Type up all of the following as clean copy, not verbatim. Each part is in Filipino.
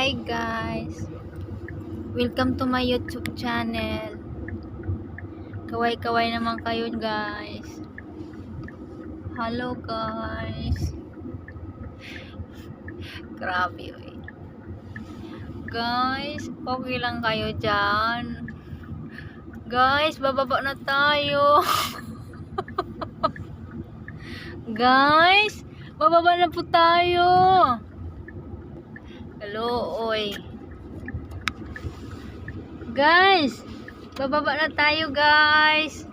Hi guys, welcome to my YouTube channel. Kaway-kaway naman kayo guys. Hello guys. Grabe eh. Guys, okay lang kayo dyan? Guys, bababa na tayo. Guys, bababa na po tayo. Hello, oy. Guys, bababa na tayo, guys.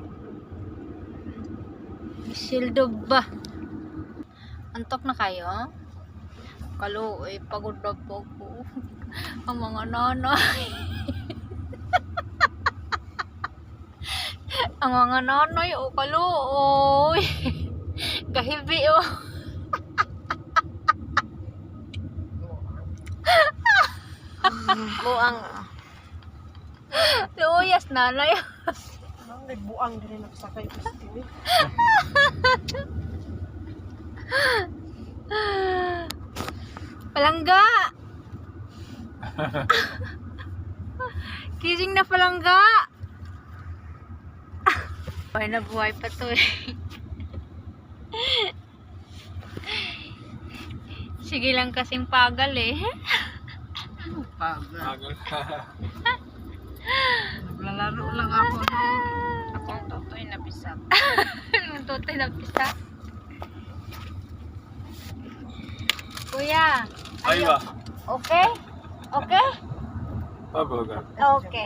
Sildo ba? Antok na kayo? Kalo, oy, pagod na po ko. Ang mga nanay. Ang mga nanay, o kalo, oy. Kahibi, oh. Buang. Luyas nanay. Nagbuang din nagsakay ko sa tinig. Palangga. Kising na palangga. Buhay na buhay pa to eh. Sige lang kasing pagal eh. Pagal. Naglalaro lang ako no. Akong totoy na bisag. Ang totoy na pisa. Kuya. Ay ba? Okay? Okay? Babaga. Okay.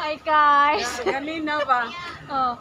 Hi guys. Kanina ba? Oh,